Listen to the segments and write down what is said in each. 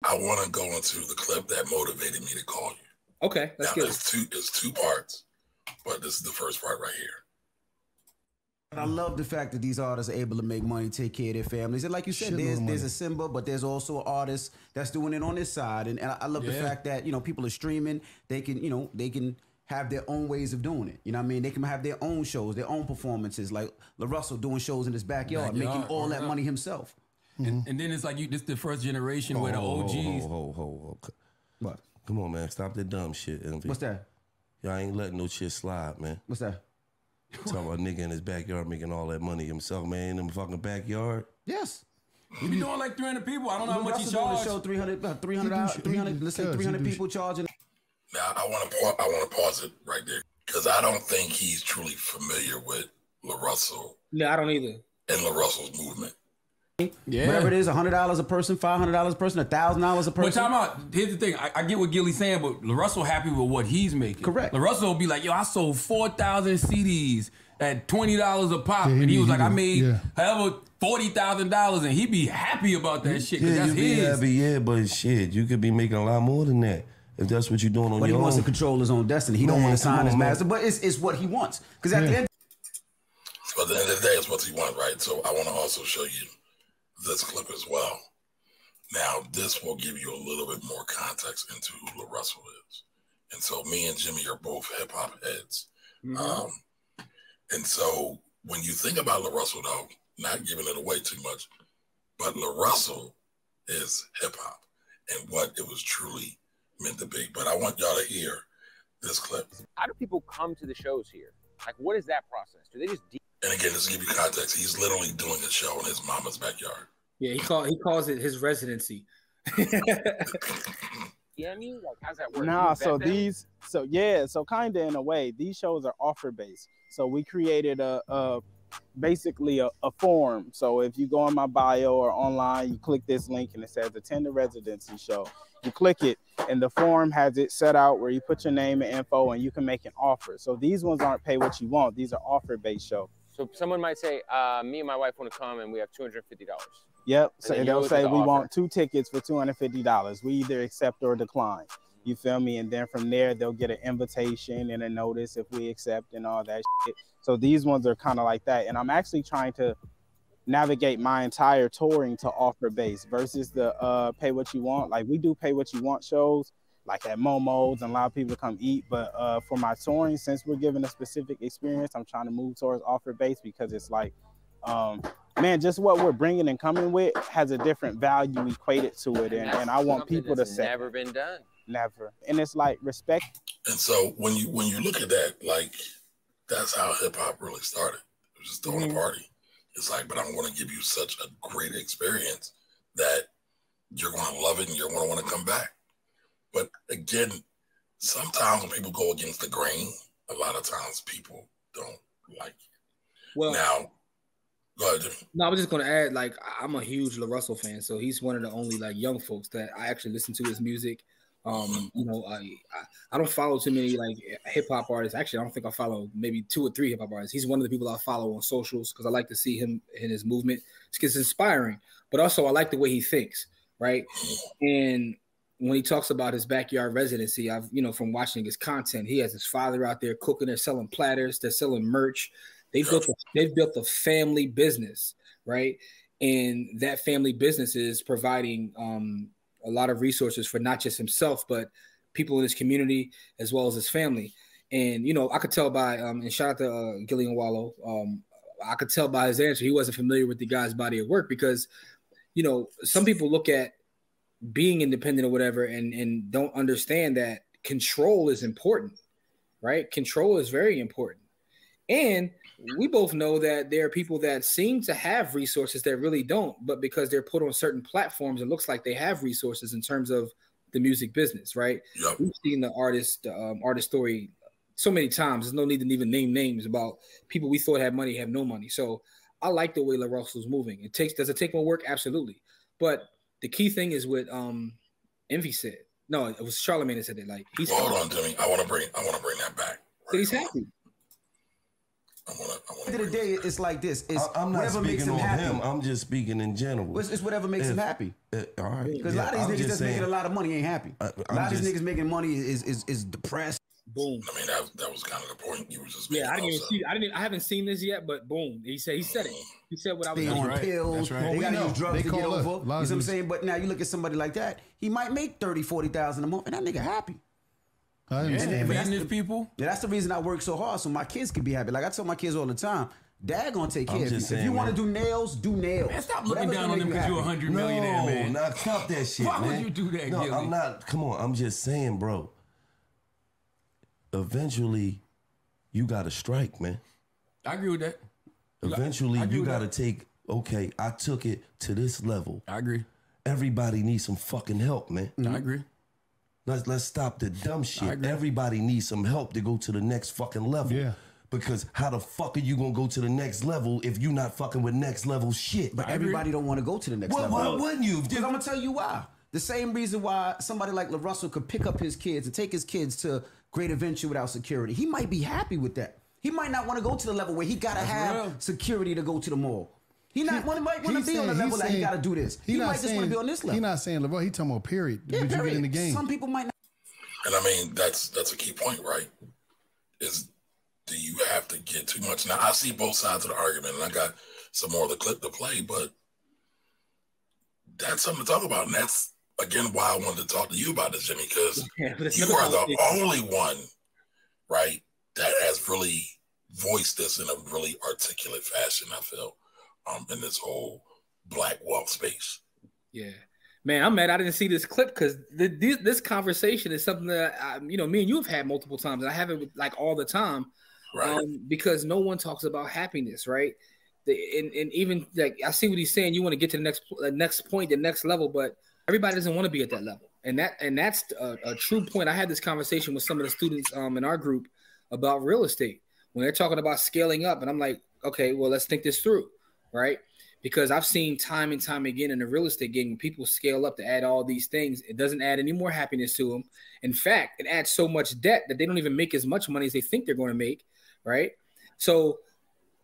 I want to go into the clip that motivated me to call you. Okay, now there's two parts, but this is the first part right here. I love the fact that these artists are able to make money, take care of their families. And like you said, there's a Simba, but there's also an artist that's doing it on this side. And I love the fact that, you know, people are streaming. They can, you know, they can have their own ways of doing it. You know what I mean? They can have their own shows, their own performances, like LaRussell doing shows in his backyard, making all that money himself. And then it's like this the first generation where the OGs. What? Come on, man. Stop that dumb shit. Envy. What's that? Y'all ain't letting no shit slide, man. What's that? Talking about a nigga in his backyard making all that money himself, man, in the fucking backyard. Yes. He be doing like 300 people. I don't know how much he charged. Show 300, let's say 300 people charging. Now I want to pause it right there because I don't think he's truly familiar with LaRussell. No, I don't either. And LaRussell's movement. Yeah. Whatever it is, $100 a person, $500 a person, $1,000 a person. But time out. Here's the thing. I get what Gillie's saying, but LaRussell happy with what he's making. Correct. LaRussell will be like, yo, I sold 4,000 CDs at $20 a pop. And he was like, I made however $40,000, and he be happy about that shit. Yeah, that's you be happy, yeah, but shit, you could be making a lot more than that. If that's what you're doing on your own. But he wants to control his own destiny. He don't want to sign his master, but it's what he wants. Because at the end. So at the end of the day, it's what he wants, right? So I want to also show you this clip as well. Now, this will give you a little bit more context into who LaRussell is. And so me and Jimmy are both hip hop heads. And so when you think about LaRussell, though, not giving it away too much, but LaRussell is hip hop and what it was truly meant to be. But I want y'all to hear this clip. How do people come to the shows here? Like, what is that process? Do they just... And again, just to give you context, he's literally doing a show in his mama's backyard. Yeah, he calls it his residency. Yeah, I mean, like, how's that work? Nah, so kind of in a way, these shows are offer based. So we created basically a form. So if you go on my bio or online, you click this link and it says attend the residency show. You click it and the form has it set out where you put your name and info and you can make an offer. So these ones aren't pay what you want. These are offer based shows. So someone might say, me and my wife want to come and we have $250. Yep. So they'll say we want 2 tickets for $250. We either accept or decline. You feel me? And then from there, they'll get an invitation and a notice if we accept and all that shit. So these ones are kind of like that. And I'm actually trying to navigate my entire touring to offer base versus the pay what you want. Like we do pay what you want shows, like at Momo's, and allow people to come eat. But for my touring, since we're giving a specific experience, I'm trying to move towards offer base because it's like, man, just what we're bringing and coming with has a different value equated to it. And I want people to say. Never been done. Never. And it's like respect. And so when you look at that, like that's how hip hop really started. It was just throwing a party. It's like, but I'm going to give you such a great experience that you're going to love it and you're going to want to come back. But again, sometimes when people go against the grain, a lot of times people don't like it. Well, now, go ahead, Jimmy. No, I was just going to add, like, I'm a huge LaRussell fan, so he's one of the only like young folks that I actually listen to his music. You know, I don't follow too many like hip hop artists. Actually, I don't think I follow maybe 2 or 3 hip hop artists. He's one of the people I follow on socials because I like to see him in his movement. It's inspiring, but also I like the way he thinks, right? And when he talks about his backyard residency, I've, you know, from watching his content, he has his father out there cooking. They're selling platters. They're selling merch. They've built a family business, right? And that family business is providing a lot of resources for not just himself, but people in his community as well as his family. And, you know, I could tell by, and shout out to Gillie and Wallo, I could tell by his answer, he wasn't familiar with the guy's body of work because, you know, some people look at being independent or whatever and don't understand that control is important, right? Control is very important. And we both know that there are people that seem to have resources that really don't, but because they're put on certain platforms, it looks like they have resources in terms of the music business, right? Yep. We've seen the artist story so many times. There's no need to even name names about people we thought had money have no money. So I like the way LaRussell's moving. Does it take more work? Absolutely. But the key thing is what Envy said. No, it was Charlemagne that said it. Like, hold on, Jimmy. I want to bring that back. So he's happy. At the end of the day, it's like this. It's I'm not whatever makes speaking him on happy. him. I'm just speaking in general. It's whatever makes him happy. All right. Because a lot of these niggas that's making a lot of money ain't happy. A lot of these niggas making money is depressed. Boom. I mean, that was kind of the point you were just making. Yeah, I haven't seen this yet, but boom. He said it. He said what I was They on right. pills. That's right. They gotta use drugs to get over. You know what what I'm saying? But now you look at somebody like that, he might make 30, 40,000 a month, and that nigga happy. I understand. Feeding his people. Yeah, that's the reason I work so hard, so my kids can be happy. Like I tell my kids all the time, Dad gonna take care of you. If you want to do nails, do nails. Man, stop looking down on them because you're 100 millionaire, man. No, stop that shit, Why man. would you do that, No, Gillie? I'm not. Come on, I'm just saying, bro. Eventually, you gotta strike, man. I agree with that. Eventually, you gotta take. Okay, I took it to this level. I agree. Everybody needs some fucking help, man. I agree. Let's stop the dumb I shit. agree. Everybody needs some help to go to the next fucking level. Yeah. Because how the fuck are you gonna go to the next level if you not fucking with next level shit? But everybody don't want to go to the next level. Why wouldn't you? Because I'm gonna tell you why. The same reason why somebody like LaRussell could pick up his kids and take his kids to great adventure without security. He might be happy with that. He might not want to go to the level where he gotta have security to go to the mall. He might want to be on the level that he gotta do this. He might just want to be on this level. He's not saying LeBron. He talking about period. Yeah, Would you period. get in the game? Some people might not. And I mean, that's a key point, right? Is do you have to get too much? Now, I see both sides of the argument, and I got some more of the clip to play, but that's something to talk about. And that's, again, why I wanted to talk to you about this, Jimmy, because you are the only one, right, that has really voiced this in a really articulate fashion, I feel, in this whole black wealth space. Yeah. Man, I'm mad I didn't see this clip because this conversation is something that, me and you have had multiple times. And I have it like all the time, right? Because no one talks about happiness, right? And even like I see what he's saying. You want to get to the next point, the next level, but everybody doesn't want to be at that level. And that's a true point. I had this conversation with some of the students in our group about real estate when they're talking about scaling up. And I'm like, okay, well, let's think this through, right? Because I've seen time and time again in the real estate game, when people scale up to add all these things, it doesn't add any more happiness to them. In fact, it adds so much debt that they don't even make as much money as they think they're going to make, right? So,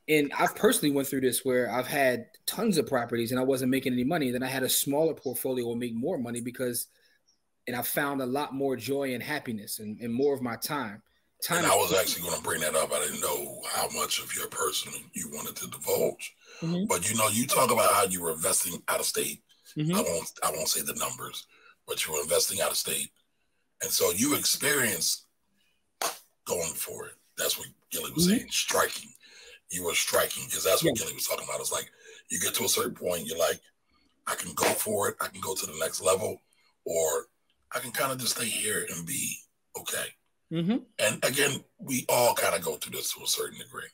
and I've personally went through this where I've had tons of properties and I wasn't making any money. Then I had a smaller portfolio will make more money and I found a lot more joy and happiness and more of my time. And I was actually going to bring that up. I didn't know how much of your personal you wanted to divulge. Mm-hmm. But you talk about how you were investing out of state. Mm-hmm. I won't say the numbers, but you were investing out of state. And so you experienced going for it. That's what Gillie was saying, striking. You were striking because that's what Gillie was talking about. It's like you get to a certain point, you're like, I can go for it. I can go to the next level, or I can kind of just stay here and be okay. Mm-hmm. And again, we all kind of go through this to a certain degree,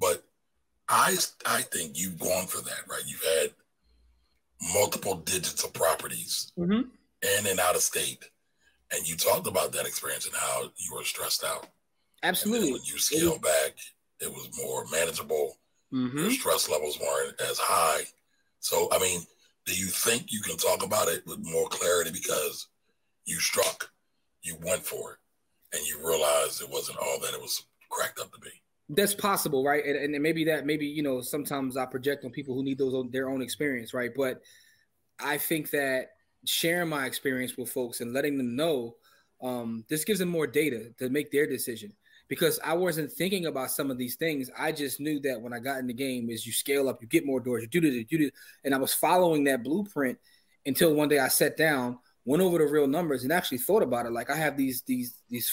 but I think you've gone for that, right? You've had multiple digits of properties in and out of state, and you talked about that experience and how you were stressed out. Absolutely. When you scaled back, it was more manageable. Your stress levels weren't as high. So, I mean, do you think you can talk about it with more clarity because you went for it? And you realize it wasn't all that it was cracked up to be. That's possible, right? And maybe sometimes I project on people who need their own experience, right? But I think that sharing my experience with folks and letting them know, this gives them more data to make their decision. Because I wasn't thinking about some of these things. I just knew that when I got in the game is you scale up, you get more doors, you do this, and I was following that blueprint until one day I sat down, went over the real numbers and actually thought about it. Like I have these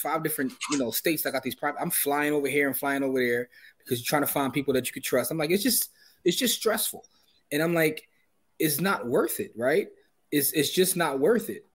5 different, states. I got these private. I'm flying over here and flying over there because you're trying to find people that you could trust. I'm like, it's just stressful. And I'm like, it's not worth it. Right. It's just not worth it.